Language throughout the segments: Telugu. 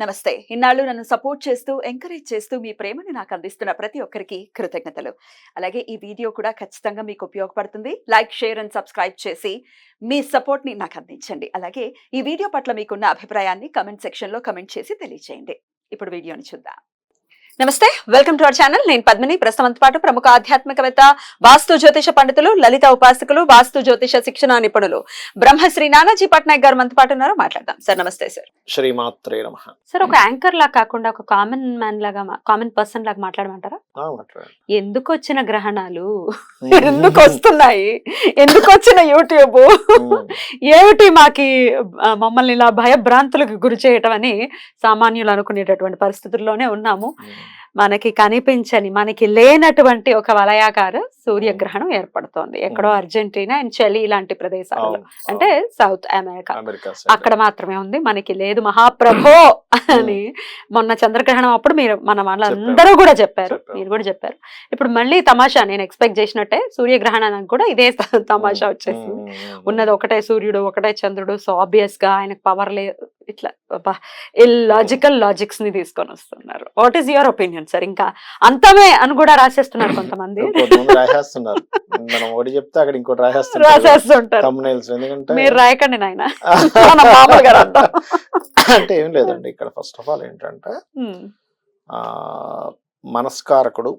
నమస్తే. ఇన్నాళ్ళు నన్ను సపోర్ట్ చేస్తూ, ఎంకరేజ్ చేస్తూ మీ ప్రేమని నాకు అందిస్తున్న ప్రతి ఒక్కరికి కృతజ్ఞతలు. అలాగే ఈ వీడియో కూడా ఖచ్చితంగా మీకు ఉపయోగపడుతుంది. లైక్, షేర్ అండ్ సబ్స్క్రైబ్ చేసి మీ సపోర్ట్‌ని నాకు అందించండి. అలాగే ఈ వీడియో పట్ల మీకున్న అభిప్రాయాన్ని కామెంట్ సెక్షన్‌లో కామెంట్ చేసి తెలియజేయండి. ఇప్పుడు వీడియోని చూద్దాం. నమస్తే, వెల్కమ్ టు అవర్ ఛానల్. నేను పద్మిని. ప్రస్తుతంతో పాటు ప్రముఖ ఆధ్యాత్మికవేత్త, వాస్తు జ్యోతిష పండితులు, లలిత ఉపాసకులు, వాస్తు జ్యోతిష శిక్షణ నిపుణులు బ్రహ్మశ్రీ నానాజీ పట్నాయక్ గారు మనతో పాటు ఉన్నారు. మాట్లాడదాం. సార్ నమస్తే. సార్ శ్రీమాత్రే నమః. సార్, ఒక యాంకర్ లా కాకుండా ఒక కామన్ మ్యాన్ లాగా, కామన్ పర్సన్ లాగా మాట్లాడమంటారా? ఎందుకు వచ్చిన గ్రహణాలు, ఎందుకు వస్తున్నాయి, ఎందుకు వచ్చిన యూట్యూబ్, ఏమిటి మాకి మమ్మల్ని ఇలా భయభ్రాంతులకు గురి చేయటం అని సామాన్యులు అనుకునేటటువంటి పరిస్థితుల్లోనే ఉన్నాము. మనకి కనిపించని, మనకి లేనటువంటి ఒక వలయాకార సూర్యగ్రహణం ఏర్పడుతోంది ఎక్కడో అర్జెంటీనా అండ్ చిలీ ఇలాంటి ప్రదేశాలలో, అంటే సౌత్ అమెరికా అక్కడ మాత్రమే ఉంది, మనకి లేదు మహాప్రభో అని మొన్న చంద్రగ్రహణం అప్పుడు మీరు మన వాళ్ళందరూ కూడా చెప్పారు, మీరు కూడా చెప్పారు. ఇప్పుడు మళ్ళీ తమాషా, నేను ఎక్స్పెక్ట్ చేసినట్టే సూర్యగ్రహణానికి కూడా ఇదే తమాషా వచ్చేసింది. ఉన్నది ఒకటే సూర్యుడు, ఒకటే చంద్రుడు, సో ఆబ్వియస్ గా ఆయనకు పవర్ లేదు. ఇట్లా ఇల్లాజికల్ లాజిక్స్ ని తీసుకొని వస్తున్నారు. What is your opinion sir? ఇంకా అంతమే అని కూడా రాసేస్తున్నారు కొంతమంది. మనం ఒకటి చెప్తే అక్కడ ఇంకోటి రాసేస్తుంటారు. మీరు రాయకండి నాయన. అంటే ఏం లేదండి, ఇక్కడ ఫస్ట్ ఆఫ్ ఆల్ ఏంటంటే మనస్కారకుడు,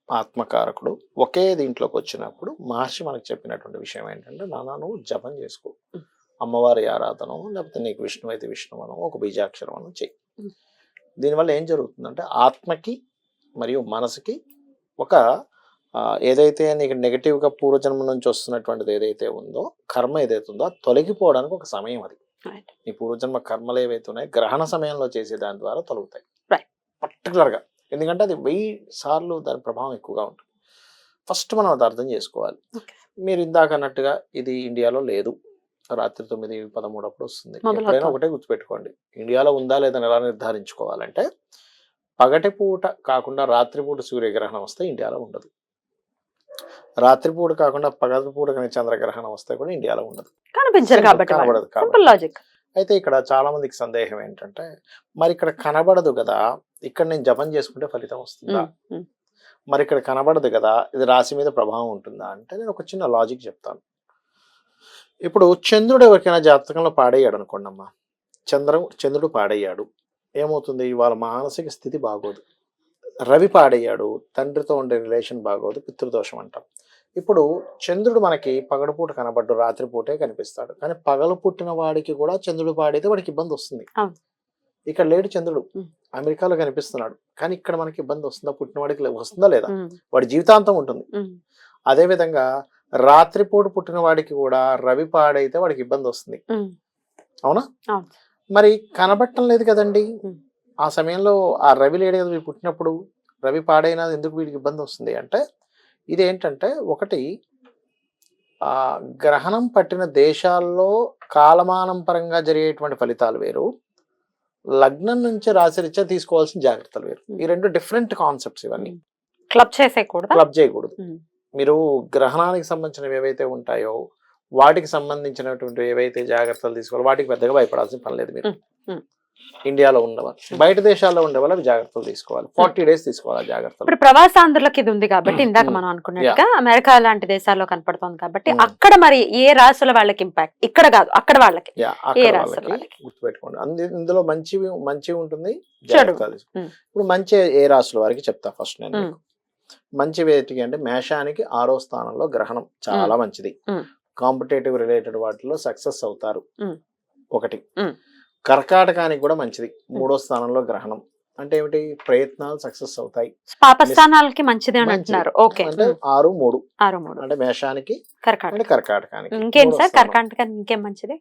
ఆత్మకారకుడు ఒకే దీంట్లోకి వచ్చినప్పుడు మహర్షి మనకు చెప్పినటువంటి విషయం ఏంటంటే, నాన్న నువ్వు జపం చేసుకో, అమ్మవారి ఆరాధన, లేకపోతే నీకు విష్ణు అయితే విష్ణువనం, ఒక బీజాక్షరం అని చెయ్యి. దీనివల్ల ఏం జరుగుతుందంటే ఆత్మకి మరియు మనసుకి ఒక ఏదైతే నీకు నెగటివ్గా పూర్వజన్మ నుంచి వస్తున్నటువంటిది ఏదైతే ఉందో, కర్మ ఏదైతే ఉందో అది తొలగిపోవడానికి ఒక సమయం. అది నీ పూర్వజన్మ కర్మలు ఏవైతే ఉన్నాయో గ్రహణ సమయంలో చేసే దాని ద్వారా తొలగుతాయి పర్టికులర్గా. ఎందుకంటే అది 1000 సార్లు దాని ప్రభావం ఎక్కువగా ఉంటుంది. ఫస్ట్ మనం అది అర్థం చేసుకోవాలి. మీరు ఇందాక అన్నట్టుగా ఇది ఇండియాలో లేదు, రాత్రి 9:13 అప్పుడు వస్తుంది. ఎప్పుడైనా ఒకటే గుర్తుపెట్టుకోండి, ఇండియాలో ఉందా లేదని ఎలా నిర్ధారించుకోవాలంటే పగటిపూట కాకుండా రాత్రిపూట సూర్యగ్రహణం వస్తే ఇండియాలో ఉండదు, రాత్రిపూట కాకుండా పగటిపూట కానీ చంద్రగ్రహణం వస్తే కూడా ఇండియాలో ఉండదు, కనబడదు కాబట్టి. అయితే ఇక్కడ చాలా మందికి సందేహం ఏంటంటే, మరి ఇక్కడ కనబడదు కదా, ఇక్కడ నేను జపం చేసుకుంటే ఫలితం వస్తుందా, మరి ఇక్కడ కనబడదు కదా, ఇది రాశి మీద ప్రభావం ఉంటుందా అంటే, నేను ఒక చిన్న లాజిక్ చెప్తాను. ఇప్పుడు చంద్రుడు ఎవరికైనా జాతకంలో పాడయ్యాడు అనుకోండి అమ్మా, చంద్రుడు పాడయ్యాడు, ఏమవుతుంది, వాళ్ళ మానసిక స్థితి బాగోదు. రవి పాడయ్యాడు, తండ్రితో ఉండే రిలేషన్ బాగోదు, పితృదోషం అంటాం. ఇప్పుడు చంద్రుడు మనకి పగటిపూట కనబడ్డు, రాత్రిపూటే కనిపిస్తాడు, కానీ పగలు పుట్టిన వాడికి కూడా చంద్రుడు పాడైతే వాడికి ఇబ్బంది వస్తుంది. ఇక్కడ లేడు చంద్రుడు, అమెరికాలో కనిపిస్తున్నాడు, కానీ ఇక్కడ మనకి ఇబ్బంది వస్తుందా, పుట్టిన వాడికి వస్తుందా లేదా, వాడి జీవితాంతం ఉంటుంది. అదే విధంగా రాత్రిపూట పుట్టిన వాడికి కూడా రవి పాడైతే వాడికి ఇబ్బంది వస్తుంది, అవునా? మరి కనబట్టం లేదు కదండి, ఆ సమయంలో ఆ రవి లేడు కదా, వీడు పుట్టినప్పుడు రవి పాడైనా ఎందుకు వీడికి ఇబ్బంది వస్తుంది అంటే, ఇదేంటంటే ఒకటి గ్రహణం పట్టిన దేశాల్లో కాలమానం పరంగా జరిగేటువంటి ఫలితాలు వేరు, లగ్నం నుంచి రాశిరీత్యా తీసుకోవాల్సిన జాగ్రత్తలు వేరు. ఈ రెండు డిఫరెంట్ కాన్సెప్ట్స్. ఇవన్నీ క్లబ్ చేయకూడదు. మీరు గ్రహణానికి సంబంధించినవి ఏవైతే ఉంటాయో వాటికి సంబంధించినటువంటి ఏవైతే జాగ్రత్తలు తీసుకోవాలి, వాటికి పెద్దగా భయపడాల్సిన పని లేదు. మీరు ఇండియాలో ఉండవాలి, బయట దేశాల్లో ఉండే వాళ్ళు జాగ్రత్తలు తీసుకోవాలి, 40 days తీసుకోవాలి జాగ్రత్తలు. ఇప్పుడు ప్రవాసాంధ్రులకి ఇది ఉంది కాబట్టి, ఇందాక మనం అనుకున్నట్టుగా అమెరికా లాంటి దేశాల్లో కనపడుతుంది కాబట్టి, అక్కడ మరి ఏ రాసుల వాళ్ళకి ఇంపాక్ట్, ఇక్కడ కాదు అక్కడ వాళ్ళకి గుర్తుపెట్టుకోండి. ఇందులో మంచి ఉంటుంది, జాగ్రత్తలు. ఇప్పుడు మంచి ఏ రాసుల వారికి చెప్తా ఫస్ట్ నేను. మంచి వేటికి అంటే మేషానికి 6వ స్థానంలో గ్రహణం చాలా మంచిది, కాంపిటేటివ్ రిలేటెడ్ వాటిలో సక్సెస్ అవుతారు. ఒకటి. కర్కాటకానికి కూడా మంచిది, 3వ స్థానంలో గ్రహణం అంటే ఏమిటి, ప్రయత్నాలు సక్సెస్ అవుతాయి. పాపస్థానాలకి మంచిది అని అంటున్నారు. అంటే 6-3 అంటే మేషానికి, కర్కాటకానికి. ఇంకేం సార్ కర్కాటకానికి ఇంకేం మంచిది?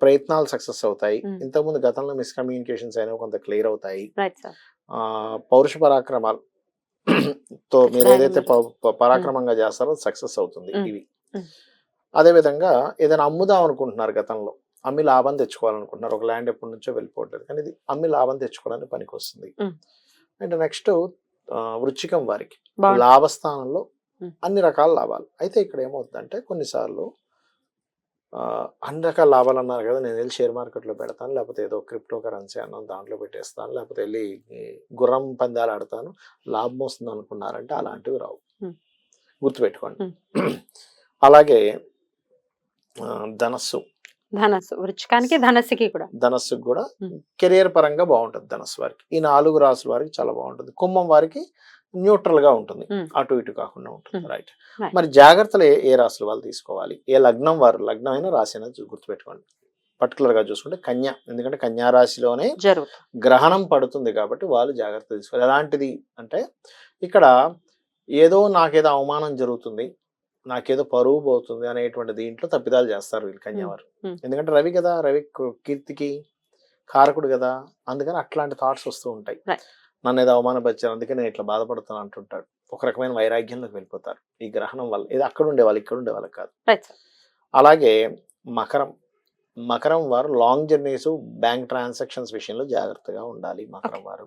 ప్రయత్నాలు సక్సెస్ అవుతాయి. ఇంతకుముందు గతంలో మిస్కమ్యూనికేషన్స్ అయినా కొంత క్లియర్ అవుతాయి. పౌరుష పరాక్రమాలు తో మీరు ఏదైతే పరాక్రమంగా చేస్తారో సక్సెస్ అవుతుంది. ఇవి అదే విధంగా ఏదైనా అమ్ముదాం అనుకుంటున్నారు, గతంలో అమ్మి లాభం తెచ్చుకోవాలనుకుంటున్నారు, ఒక ల్యాండ్ ఎప్పటి నుంచో వెళ్ళిపోవట్లేదు, కానీ ఇది అమ్మి లాభం తెచ్చుకోవడానికి పనికి వస్తుంది. అండ్ నెక్స్ట్ వృచ్చికం వారికి లాభస్థానంలో అన్ని రకాల లాభాలు. అయితే ఇక్కడ ఏమవుతుందంటే కొన్నిసార్లు అన్ని రకాల లాభాలు అన్నారు కదా, నేను వెళ్ళి షేర్ మార్కెట్లో పెడతాను, లేకపోతే ఏదో క్రిప్టో కరెన్సీ అన్నాను దాంట్లో పెట్టేస్తాను, లేకపోతే వెళ్ళి గుర్రం పందాలు ఆడతాను లాభం వస్తుంది అనుకున్నారంటే అలాంటివి రావు, గుర్తుపెట్టుకోండి. అలాగే ధనస్సు వృచ్చికానికి ధనస్సుకి కూడా, ధనస్సుకి కూడా కెరియర్ పరంగా బాగుంటుంది. ధనస్సు వారికి, ఈ 4 రాసుల వారికి చాలా బాగుంటుంది. కుంభం వారికి న్యూట్రల్ గా ఉంటుంది, అటు ఇటు కాకుండా ఉంటుంది. రైట్. మరి జాగ్రత్తలు ఏ రాశులు వాళ్ళు తీసుకోవాలి, ఏ లగ్నం వారు, లగ్నం అయినా రాశి అయినా గుర్తుపెట్టుకోండి. పర్టికులర్ గా చూసుకుంటే కన్యా, ఎందుకంటే కన్యా రాశిలోనే గ్రహణం పడుతుంది కాబట్టి వాళ్ళు జాగ్రత్త తీసుకోవాలి. ఎలాంటిది అంటే ఇక్కడ ఏదో నాకేదో అవమానం జరుగుతుంది, నాకేదో పరువు పోతుంది అనేటువంటి దీంట్లో తప్పిదాలు చేస్తారు వీళ్ళు కన్యావారు. ఎందుకంటే రవి కదా, రవి కీర్తికి కారకుడు కదా, అందుకని అట్లాంటి థాట్స్ వస్తూ ఉంటాయి. నన్ను ఏదో అవమానపరిచారు అందుకే నేను ఇట్లా బాధపడుతాను అంటుంటాడు. ఒక రకమైన వైరాగ్యంలోకి వెళ్ళిపోతారు ఈ గ్రహణం వల్ల. ఇది అక్కడ ఉండేవాళ్ళు, ఇక్కడ ఉండేవాళ్ళకి కాదు. అలాగే మకరం వారు లాంగ్ జర్నీస్, బ్యాంక్ ట్రాన్సాక్షన్స్ విషయంలో జాగ్రత్తగా ఉండాలి మకరం వారు.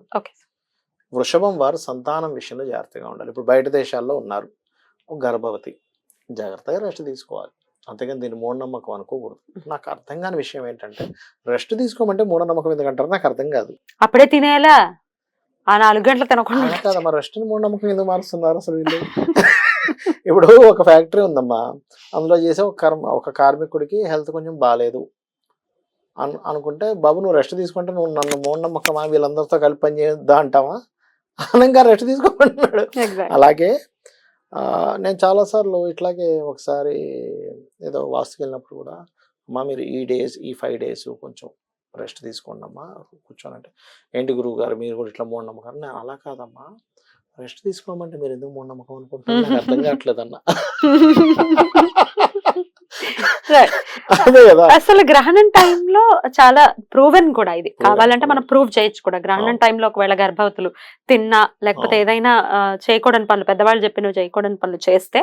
వృషభం వారు సంతానం విషయంలో జాగ్రత్తగా ఉండాలి. ఇప్పుడు బయట దేశాల్లో ఉన్నారు, గర్భవతి, జాగ్రత్తగా రెస్ట్ తీసుకోవాలి. అంతేగాని దీన్ని మూఢనమ్మకం అనుకోకూడదు. నాకు అర్థం కాని విషయం ఏంటంటే, రెస్ట్ తీసుకోమంటే మూఢనమ్మకం ఎందుకంటారు నాకు అర్థం కాదు. అప్పుడే తినేలా ఆ 4 గంటలు తినకుండా కదా, మరి రెస్ట్ మూఢనమ్మకం ఎందుకు మారుస్తున్నారు అసలు వీళ్ళు? ఇప్పుడు ఒక ఫ్యాక్టరీ ఉందమ్మా, అందులో చేసే ఒక కార్మికుడికి హెల్త్ కొంచెం బాగాలేదు అనుకుంటే, బాబు నువ్వు రెస్ట్ తీసుకుంటే నువ్వు నన్ను మూఢనమ్మకమా, వీళ్ళందరితో కలిపి పని చేయొద్దా అంటావా? అనగా రెస్ట్ తీసుకోమంటున్నాడు. అలాగే నేను చాలాసార్లు ఇట్లాగే ఒకసారి ఏదో వాస్తుకి వెళ్ళినప్పుడు కూడా, అమ్మా మీరు ఈ 5 days కొంచెం రెస్ట్ తీసుకోండి అమ్మా కూర్చోనంటే, ఏంటి గురువు గారు మీరు కూడా ఇట్లా మూఢనమ్మకం? నేను అలా కాదమ్మా, రెస్ట్ తీసుకోమంటే మీరు ఎందుకు మూఢనమ్మకం అనుకుంటున్నారు, నాకు అర్థం కావట్లేదన్నా. అదే కదా, అసలు గ్రహణం టైంలో చాలా ప్రూవెన్ కూడా ఇది, కావాలంటే మనం ప్రూవ్ చేయొచ్చు కూడా. గ్రహణం టైంలో ఒకవేళ గర్భవతులు తిన్నా, లేకపోతే ఏదైనా చేయకూడని పనులు, పెద్దవాళ్ళు చెప్పినవి చేయకూడని పనులు చేస్తే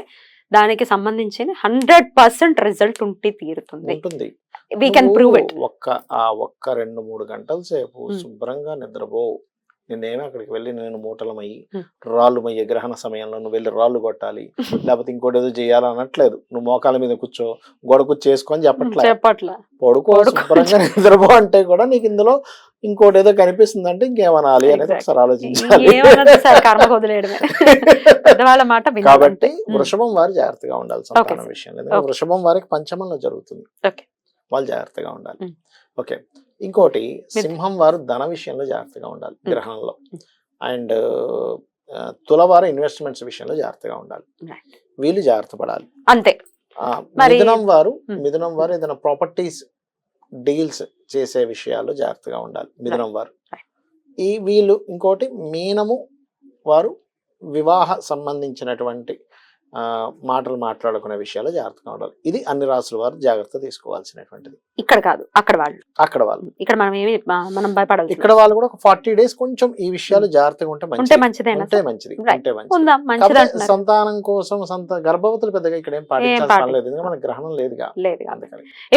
దానికి సంబంధించిన 100% రిజల్ట్ ఉంటే తీరుతుంది. We can prove it. ఒక్క 2-3 గంటల సేపు శుభ్రంగా నిద్రపో. నేనేమి అక్కడికి వెళ్ళి నేను మూటలమయ్యి రాళ్ళు మయ్యే గ్రహణ సమయంలో నువ్వు వెళ్ళి రాళ్ళు కొట్టాలి, లేకపోతే ఇంకోటి ఏదో చేయాలి అనట్లేదు. నువ్వు మోకాల మీద కూర్చో, గోడ కూర్చేసుకొని చెప్పట్లే, పడుకో శుభ్రంగా నిద్రపో అంటే కూడా నీకు ఇందులో ఇంకోటి ఏదో కనిపిస్తుంది అంటే ఇంకేమనాలి అనేది ఒకసారి ఆలోచించాలి. కాబట్టి వృషభం వారు జాగ్రత్తగా ఉండాలి సంతానం విషయంలో. ఎందుకంటే వృషభం వారికి పంచమంలో జరుగుతుంది, వాళ్ళు జాగ్రత్తగా ఉండాలి. ఓకే. ఇంకోటి సింహం వారు ధన విషయంలో జాగ్రత్తగా ఉండాలి గ్రహణంలో. అండ్ తులవారు ఇన్వెస్ట్మెంట్స్ విషయంలో జాగ్రత్తగా ఉండాలి, వీళ్ళు జాగ్రత్త పడాలి అంతే. మిథునం వారు ఏదైనా ప్రాపర్టీస్ డీల్స్ చేసే విషయాల్లో జాగ్రత్తగా ఉండాలి మిథునం వారు. వీళ్ళు ఇంకోటి మీనము వారు వివాహ సంబంధించినటువంటి మాటలు మాట్లాడుకునే విషయాల్లో జాగ్రత్తగా ఉండాలి. ఇది అన్ని రాసుల వారు జాగ్రత్త తీసుకోవాల్సినటువంటిది. ఇక్కడ కాదు, అక్కడ వాళ్ళు ఇక్కడ మనం భయపడాలి. ఇక్కడ వాళ్ళు కూడా ఒక 40 days కొంచెం ఈ విషయాలు జాగ్రత్తగా ఉంటే మంచిది. సంతానం కోసం గర్భవతులు పెద్దగా ఇక్కడ ఏం పాటించాల్సిన లేదు, ఎందుకంటే మన గ్రహణం లేదుగా,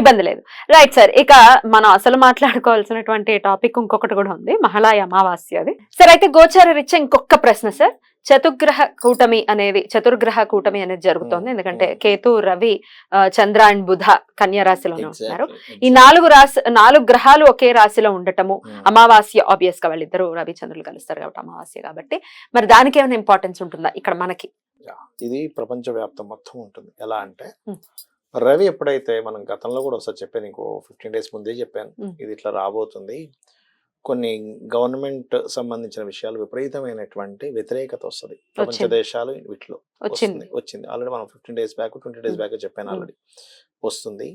ఇబ్బంది లేదు. రైట్ సార్, ఇక మనం అసలు మాట్లాడుకోవాల్సినటువంటి టాపిక్ ఇంకొకటి కూడా ఉంది, మహిళా అమావాస్య. అది సార్. అయితే గోచార రీత్యా ఇంకొక ప్రశ్న సార్, చతుర్గ్రహ కూటమి అనేది జరుగుతోంది. ఎందుకంటే కేతు, రవి, చంద్ర అండ్ బుధ కన్యా రాశిలోనే ఉంటున్నారు. ఈ 4 గ్రహాలు ఒకే రాశిలో ఉండటము, అమావాస్య ఆబ్వియస్ గా వాళ్ళిద్దరు రవి చంద్రులు కలుస్తారు కాబట్టి అమావాస్య కాబట్టి, మరి దానికి ఏమైనా ఇంపార్టెన్స్ ఉంటుందా ఇక్కడ మనకి? ఇది ప్రపంచ వ్యాప్తం మొత్తం ఉంటుంది. ఎలా అంటే రవి ఎప్పుడైతే, మనం గతంలో కూడా ఒకసారి చెప్పాను, ఇంకో 15 days ముందే చెప్పాను, ఇది ఇట్లా రాబోతుంది, కొన్ని గవర్నమెంట్ సంబంధించిన విషయాలు విపరీతమైనటువంటి వ్యతిరేకత వస్తుంది ప్రపంచ దేశాలు వీటిలో వచ్చింది. ఆల్రెడీ మనం 15 days బ్యాక్ 20 days బ్యాక్ చెప్పాను, ఆల్రెడీ వస్తుంది.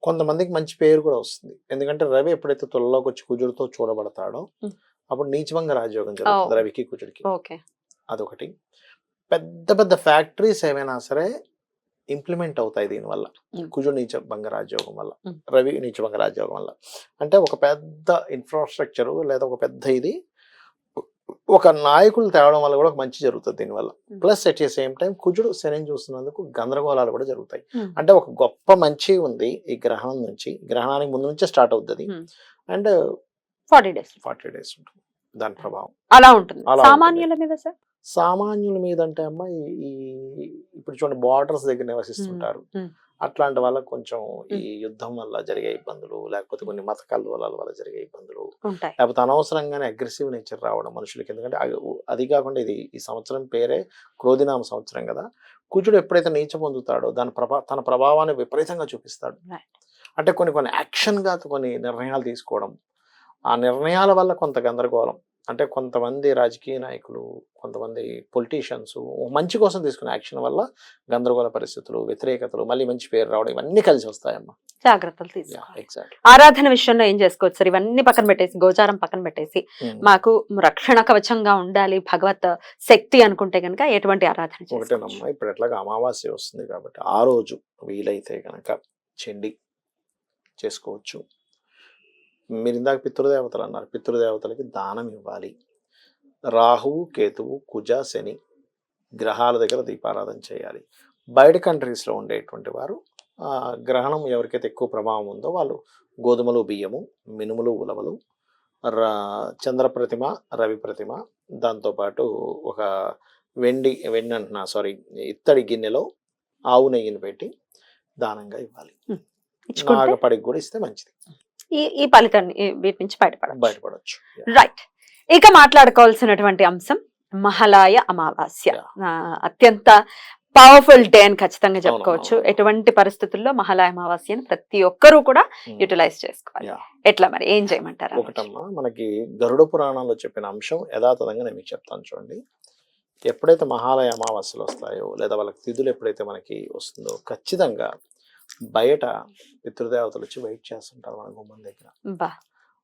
కొంతమందికి మంచి పేరు కూడా వస్తుంది, ఎందుకంటే రవి ఎప్పుడైతే తులలోకి వచ్చి కుజుడితో చూడబడతాడో అప్పుడు నీచభంగ రాజయోగం జరుగుతుంది రవికి కుజుడికి. అదొకటి. పెద్ద పెద్ద ఫ్యాక్టరీస్ ఏమైనా సరే ఇంప్లిమెంట్ అవుతాయి దీనివల్ల, కుజుడు నీచభంగ రాజయోగం వల్ల, రవి నీచభంగ రాజయోగం వల్ల. అంటే ఒక పెద్ద ఇన్ఫ్రాస్ట్రక్చర్ లేదా ఒక పెద్ద ఇది ఒక నాయకులు తేవడం వల్ల కూడా ఒక మంచి జరుగుతుంది దీనివల్ల. Plus at the same time కుజుడు శనిని చూస్తున్నందుకు గందరగోళాలు కూడా జరుగుతాయి. అంటే ఒక గొప్ప మంచి ఉంది ఈ గ్రహణం నుంచి, గ్రహణానికి ముందు నుంచే స్టార్ట్ అవుతుంది. అండ్ 40 days ఉంటుంది దాని ప్రభావం. అలా ఉంటుంది. సామాన్యుల మీద సార్, సామాన్యుల మీద అంటే అమ్మ ఇప్పుడు చూడండి బార్డర్స్ దగ్గర నివసిస్తుంటారు, అట్లాంటి వాళ్ళకి కొంచెం ఈ యుద్ధం వల్ల జరిగే ఇబ్బందులు, లేకపోతే కొన్ని మత కలవరాల వల్ల జరిగే ఇబ్బందులు, ఉంటాయి. లేకపోతే అనవసరంగానే అగ్రెసివ్ నేచర్ రావడం మనుషులకి. ఎందుకంటే అది కాకుండా ఇది ఈ సంవత్సరం పేరే క్రోధినామ సంవత్సరం కదా. కుజుడు ఎప్పుడైతే నీచ పొందుతాడో తన ప్రభావాన్ని విపరీతంగా చూపిస్తాడు. Right. అంటే కొన్ని యాక్షన్గా కొన్ని నిర్ణయాలు తీసుకోవడం, ఆ నిర్ణయాల వల్ల కొంత గందరగోళం. అంటే కొంతమంది రాజకీయ నాయకులు, కొంతమంది పొలిటీషియన్స్ మంచి కోసం తీసుకునే యాక్షన్ వల్ల గందరగోళ పరిస్థితులు, వ్యతిరేకతలు, మళ్ళీ మంచి పేరు రావడం, ఇవన్నీ కలిసి వస్తాయమ్మా. జాగ్రత్తలు తీసుకోవాలి. ఎగ్జాక్ట్. ఆరాధన విషయంలో ఏం చేసుకోవచ్చు సార్? ఇవన్నీ పక్కన పెట్టేసి, గోచారం పక్కన పెట్టేసి, మాకు రక్షణ కవచంగా ఉండాలి భగవత్ శక్తి అనుకుంటే కనుక ఎటువంటి ఆరాధన చేసుకోవచ్చు? ఒకటేనమ్మా, ఇప్పుడు ఎట్లాగా అమావాస్య వస్తుంది కాబట్టి ఆ రోజు వీలైతే కనుక చండి చేసుకోవచ్చు. మీరు ఇందాక పితృదేవతలు అన్నారు, పితృదేవతలకి దానం ఇవ్వాలి. రాహువు, కేతువు, కుజ, శని గ్రహాల దగ్గర దీపారాధన చేయాలి. బయట కంట్రీస్లో ఉండేటువంటి వారు గ్రహణం ఎవరికైతే ఎక్కువ ప్రభావం ఉందో వాళ్ళు గోధుమలు, బియ్యము, మినుములు, ఉలవలు, చంద్ర ప్రతిమ, రవి ప్రతిమ, దాంతోపాటు ఒక ఇత్తడి గిన్నెలో ఆవు నెయ్యిని పెట్టి దానంగా ఇవ్వాలి. నాగపడికి కూడా ఇస్తే మంచిది. ఈ ఫలితాన్ని వీటి నుంచి బయటపడవచ్చు. రైట్. ఇక మాట్లాడుకోవాల్సినటువంటి అంశం మహాలయ అమావాస్య. అత్యంత పవర్ఫుల్ డే అని ఖచ్చితంగా చెప్పుకోవచ్చు. ఎటువంటి పరిస్థితుల్లో మహాలయ అమావాస్యని ప్రతి ఒక్కరూ కూడా యూటిలైజ్ చేసుకోవాలి. ఎట్లా మరి ఏం చేయమంటారు? ఒకటమ్మా, మనకి గరుడ పురాణంలో చెప్పిన అంశం యథాతథంగా నేను మీకు చెప్తాను చూడండి. ఎప్పుడైతే మహాలయ అమావాస్యలు వస్తాయో, లేదా వాళ్ళకి తిథులు ఎప్పుడైతే మనకి వస్తుందో, ఖచ్చితంగా బయట పితృదేవతలు వచ్చి వెయిట్ చేస్తుంటారు మన గుమ్మం దగ్గర.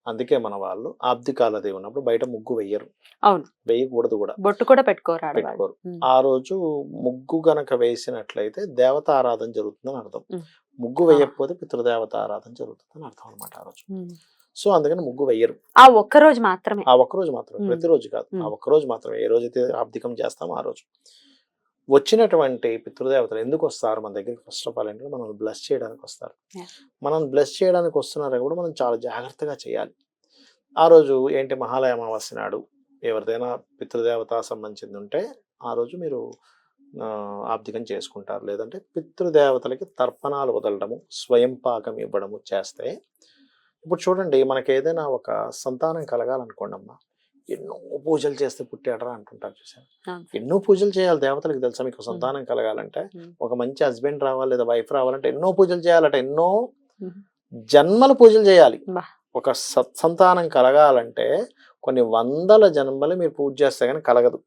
అందుకే మన వాళ్ళు ఆబ్దికాలది ఉన్నప్పుడు బయట ముగ్గు వెయ్యరు. అవును, వేయకూడదు కూడా. బొట్టు కూడా పెట్టుకోరు. ఆ రోజు ముగ్గు గనక వేసినట్లయితే దేవత ఆరాధన జరుగుతుందని అర్థం. ముగ్గు వేయకపోతే పితృదేవత ఆరాధన జరుగుతుందని అర్థం అనమాట ఆ రోజు. సో అందుకని ముగ్గు వెయ్యరు. ఆ ఒక్కరోజు మాత్రమే. ప్రతిరోజు కాదు, ఆ ఒక్కరోజు మాత్రమే. ఏ రోజైతే ఆబ్దికం చేస్తామో ఆ రోజు. వచ్చినటువంటి పితృదేవతలు ఎందుకు వస్తారు మన దగ్గరికి? ఫస్ట్ ఆఫ్ ఆల్ ఏంటంటే మనం బ్లెస్ చేయడానికి వస్తారు. మనం బ్లెస్ చేయడానికి వస్తున్నారని కూడా మనం చాలా జాగ్రత్తగా చేయాలి. ఆ రోజు ఏంటి, మహాలయ అమావాస్య నాడు ఎవరిదైనా పితృదేవత సంబంధించింది ఉంటే ఆ రోజు మీరు ఆబ్దికం చేసుకుంటారు. లేదంటే పితృదేవతలకి తర్పణాలు వదలడము, స్వయం పాకం ఇవ్వడము చేస్తే, ఇప్పుడు చూడండి, మనకి ఏదైనా ఒక సంతానం కలగాలనుకోండి అమ్మా, ఎన్నో పూజలు చేస్తే పుట్టాడరా అంటుంటారు చూసారు. ఎన్నో పూజలు చేయాలి దేవతలకు, తెలుసా మీకు? సంతానం కలగాలంటే, ఒక మంచి హస్బెండ్ రావాలి లేదా వైఫ్ రావాలంటే ఎన్నో పూజలు చేయాలట. ఎన్నో జన్మలు పూజలు చేయాలి. ఒక సత్సంతానం కలగాలంటే కొన్ని వందల జన్మలు మీరు పూజ చేస్తే కానీ కలగదు.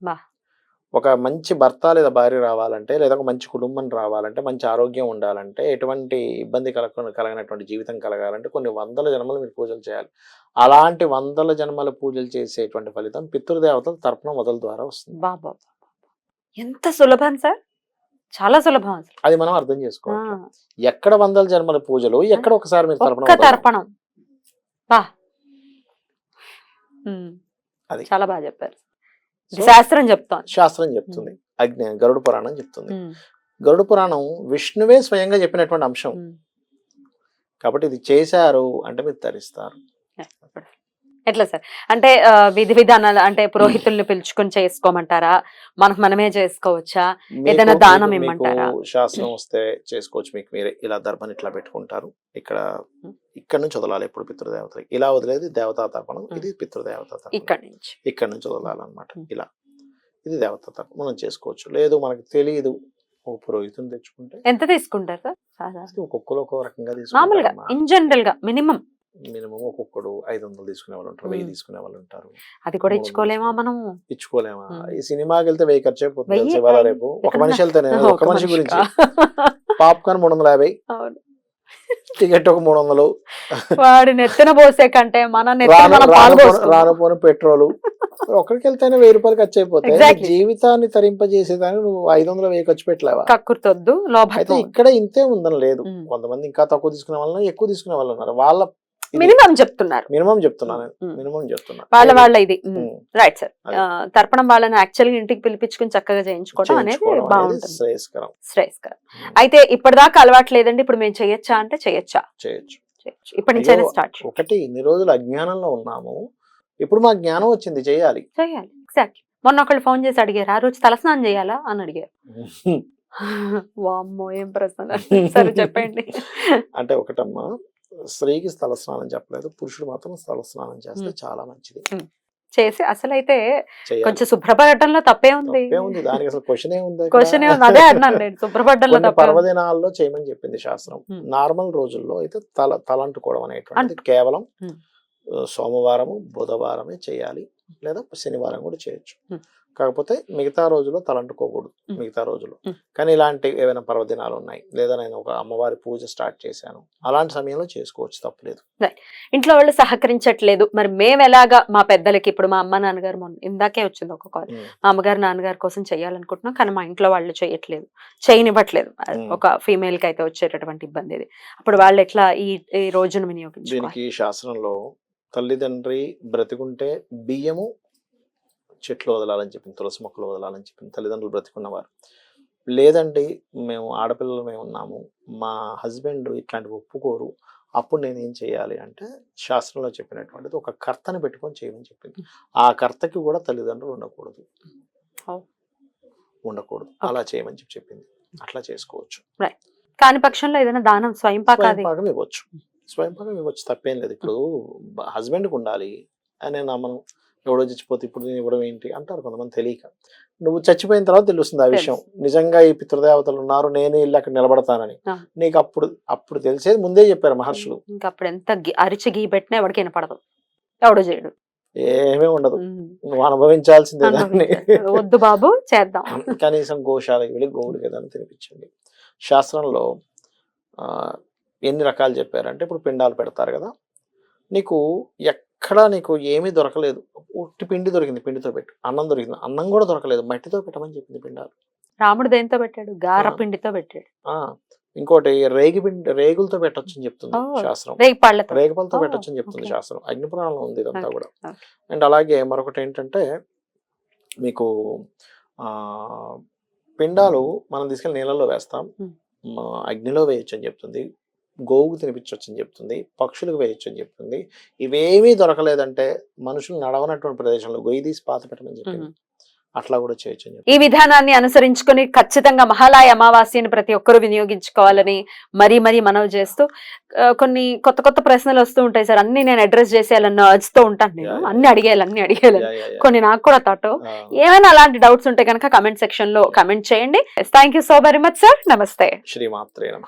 ఒక మంచి భర్త లేదా భార్య రావాలంటే, లేదా ఒక మంచి కుటుంబం రావాలంటే, మంచి ఆరోగ్యం ఉండాలంటే, ఎటువంటి ఇబ్బంది కలగనటువంటి జీవితం కలగాలంటే కొన్ని వందల జన్మలు మీరు పూజలు చేయాలి. అలాంటి వందల జన్మల పూజలు చేసేటువంటి ఫలితం పితృదేవతల తర్పణం మొదల ద్వారా వస్తుంది. బాబా, ఎంత సులభం సార్, చాలా సులభం. అది మనం అర్థం చేసుకోవాలి. ఎక్కడ వందల జన్మల పూజలు, ఎక్కడ ఒకసారి మీరు తర్పణం. అది చాలా బాగా చెప్పారు. శాస్త్రం చెప్తుంది. గరుడ పురాణం చెప్తుంది. గరుడ పురాణం విష్ణువే స్వయంగా చెప్పినటువంటి అంశం కాబట్టి ఇది చేశారు అంటే మీరు తరిస్తారు. ఎట్లా సార్? అంటే విధి విధానాలు అంటే పురోహితుల్ని పిలుచుకొని చేసుకోమంటారా? మనమే చేసుకోవచ్చా? ఏదైనా దానం ఇమ్మంటారా? శాస్త్రం వస్తే చేసుకోవచ్చు. మీకు మీరే ఇలా దర్భను ఇట్లా పెట్టుకుంటారు. ఇక్కడ నుంచి వదలాలి. ఎప్పుడు పితృదేవతలకి ఇలా వదిలేదు దేవతా తర్పణం, ఇది పితృదేవతా తర్పణం. ఇక్కడ నుంచి వదలాలన్నమాట. ఇలా ఇది దేవతా తర్పణం మనం చేసుకోవచ్చు. లేదు మనకు తెలియదు, ఓ పురోహితుని తెచ్చుకుంటే. ఎంత తీసుకుంటారు సార్? ఒక్కొక్కరు ఒక్కో రకంగా మామూలుగా ఇన్ జనరల్ గా మినిమం ఒక్కొక్కడు 500 తీసుకునే వాళ్ళు ఉంటారు, 1000 తీసుకునే వాళ్ళు ఉంటారు. అది కూడా ఇచ్చుకోలేమా మనం? ఇచ్చుకోలేమా? ఈ సినిమాకి వెళ్తే 1000 ఖర్చు అయిపోతుంది. ఇవాళ రేపు ఒక మనిషి వెళ్తేనే, ఒక మనిషి గురించి పాప్కార్న్ 350, టికెట్ ఒక 300, వాడి నెత్తిన పోసే కంటే మన రానుపోని పెట్రోల్. ఒక్కడికి వెళ్తేనే 1000 రూపాయలు ఖర్చు అయిపోతాయి. జీవితాన్ని తరింపజేసేదాన్ని నువ్వు 500 1000 ఖర్చు పెట్టలేవా? కక్కుర్తొద్దు. అయితే ఇక్కడ ఇంతే ఉందని లేదు. కొంతమంది ఇంకా తక్కువ తీసుకునే వాళ్ళు, ఎక్కువ తీసుకునే వాళ్ళు ఉన్నారు. వాళ్ళ మినిమం చెప్తున్నారు. మినిమం చెప్తున్నా. వాళ్ళ ఇది రైట్ సార్. తర్పణం వాళ్ళని యాక్చువల్ గా ఇంటికి పిలిపించుకుని చక్కగా చేయించుకోవడం అనేది బాగుంటుంది, శ్రేయస్కరం. అయితే ఇప్పటిదాకా అలవాటు లేదండి, ఇప్పుడు మేము చేయొచ్చా అంటే చేయొచ్చు. ఇప్పటి నుంచి స్టార్ట్. ఒకటి, ఇన్ని రోజులు అజ్ఞానంలో ఉన్నాము, ఇప్పుడు మాకు జ్ఞానం వచ్చింది, చేయాలి. ఎగ్జాక్ట్లీ. మొన్న ఒకళ్ళు ఫోన్ చేసి అడిగారు, ఆ రోజు తలస్నానం చేయాలా అని అడిగారు. వామ్మో ఏం ప్రశ్న సరే చెప్పండి. అంటే ఒకటమ్మా, స్త్రీకి స్థల స్నానం చెప్పలేదు, పురుషుడు మాత్రం స్థల స్నానం చేస్తే చాలా మంచిది. చేసి అసలైతే చేయాలి. కొంచెం శుభ్రపడటంలో తప్పే ఉంది. తప్పేముంది దానికి, అసలు క్వశ్చన్ ఏముంది అక్కడ? క్వశ్చన్ అదే అన్నాను నేను, శుభ్రపడటంలో కొన్ని తప్పే ఉంది. పర్వదినాల్లో చేయమని చెప్పింది శాస్త్రం. నార్మల్ రోజుల్లో అయితే తలంటుకోవడం అనేటువంటిది కేవలం సోమవారము బుధవారమే చేయాలి, లేదా శనివారం కూడా చేయొచ్చు. కాకపోతే మిగతా రోజుల్లో తలంటుకోకూడదు మిగతా రోజుల్లో. కానీ ఇలాంటి ఏమైనా పర్వదినాలు ఉన్నాయి, లేదా నేను ఒక అమ్మవారి పూజ స్టార్ట్ చేశాను, అలాంటి సమయంలో చేసుకోవచ్చు, తప్పలేదు. ఇంట్లో వాళ్ళు సహకరించట్లేదు, మరి మేము ఎలాగా మా పెద్దలకి, ఇప్పుడు మా అమ్మ నాన్నగారు మొన్న ఇందాకే వచ్చింది ఒక కాల్, మా అమ్మగారు నాన్నగారి కోసం చేయాలనుకుంటున్నాం కానీ మా ఇంట్లో వాళ్ళు చేయనివ్వట్లేదు. ఒక ఫీమేల్ కి అయితే వచ్చేటటువంటి ఇబ్బంది ఇది. అప్పుడు వాళ్ళు ఎట్లా ఈ రోజును వినియోగించుకోవాలి? దీనికి శాస్త్రంలో తల్లిదండ్రి బ్రతికుంటే బియ్యము చెట్లు వదలాలని చెప్పింది, తులసి మొక్కలు వదలాలని చెప్పింది తల్లిదండ్రులు బ్రతికున్నవారు. లేదండి మేము ఆడపిల్లలమే ఉన్నాము, మా హస్బెండ్ ఇట్లాంటివి ఒప్పుకోరు, అప్పుడు నేను ఏం చేయాలి అంటే శాస్త్రంలో చెప్పినటువంటిది ఒక కర్తని పెట్టుకొని చేయమని చెప్పింది. ఆ కర్తకి కూడా తల్లిదండ్రులు ఉండకూడదు, అలా చేయమని చెప్పింది. అట్లా చేసుకోవచ్చు. కాని పక్షంలో ఏదైనా దానం స్వయంపాకం ఇవ్వచ్చు, స్వయంపాకం ఇవ్వచ్చు, తప్పేం లేదు. ఇప్పుడు హస్బెండ్కి ఉండాలి అని మనం ఎవడో చచ్చిపోతే ఇప్పుడు నేను ఇవ్వడం ఏంటి అంటారు కొంతమంది తెలియక. నువ్వు చచ్చిపోయిన తర్వాత తెలుస్తుంది ఆ విషయం, నిజంగా ఈ పితృదేవతలు ఉన్నారు, నేనే ఇల్లు అక్కడ నిలబడతానని. నీకు అప్పుడు తెలిసేది ముందే చెప్పారు మహర్షులు. ఇంకా అప్పుడు ఎంత అరిచి గీ పెట్టినా ఎవరికి వినపడదు, ఎవడో చేయడు, ఏమీ ఉండదు, నువ్వు అనుభవించాల్సిందే దాన్ని. వద్దు బాబు చేద్దాం. కనీసం గోశాలకు వెళ్ళి గోవుడికి ఏదైనా తినిపించండి. శాస్త్రంలో ఎన్ని రకాలు చెప్పారంటే, ఇప్పుడు పిండాలు పెడతారు కదా, నీకు ఎక్కడా నీకు ఏమీ దొరకలేదు, ఉట్టి పిండి దొరికింది, పిండితో పెట్టు. అన్నం దొరికింది, అన్నం కూడా దొరకలేదు, మట్టితో పెట్టమని చెప్పింది పిండాలు. రాముడు దేంతో పెట్టాడు? గార పిండితో పెట్టాడు. ఇంకోటి రేగులతో పెట్టొచ్చు అని చెప్తుంది శాస్త్రం, రేగిపళ్ళతో పెట్టొచ్చు అని చెప్తుంది శాస్త్రం. అగ్నిపురాణంలో ఉంది ఇదంతా కూడా. అండ్ అలాగే మరొకటి ఏంటంటే, మీకు పిండాలు మనం తీసుకెళ్ళి నీళ్ళలో వేస్తాం, అగ్నిలో వేయొచ్చు అని చెప్తుంది, గోవుకు తినిపించవచ్చు అని చెప్తుంది, పక్షులకు వేయొచ్చు అని చెప్తుంది. ఇవేమీ దొరకలేదంటే మనుషులు నడవనటువంటి ప్రదేశంలో గొయ్యి తీసి పాత పెట్టమని చెప్పింది, అట్లా కూడా చేయొచ్చు అని చెప్తుంది. ఈ విధానాన్ని అనుసరించుకొని ఖచ్చితంగా మహాలయ అమావాస్యని ప్రతి ఒక్కరూ వినియోగించుకోవాలని మరీ మనవి చేస్తూ, కొన్ని కొత్త ప్రశ్నలు వస్తూ ఉంటాయి సార్, అన్ని నేను అడ్రస్ చేసేయాలన్న అర్జ్తో ఉంటాను నేను, అన్ని అడిగేయాలి. కొన్ని నాకు కూడా థాట్, ఏమైనా అలాంటి డౌట్స్ ఉంటే కనుక కమెంట్ సెక్షన్ లో కమెంట్ చేయండి. Thank you so very much sir. నమస్తే. శ్రీమాత్రే నమః.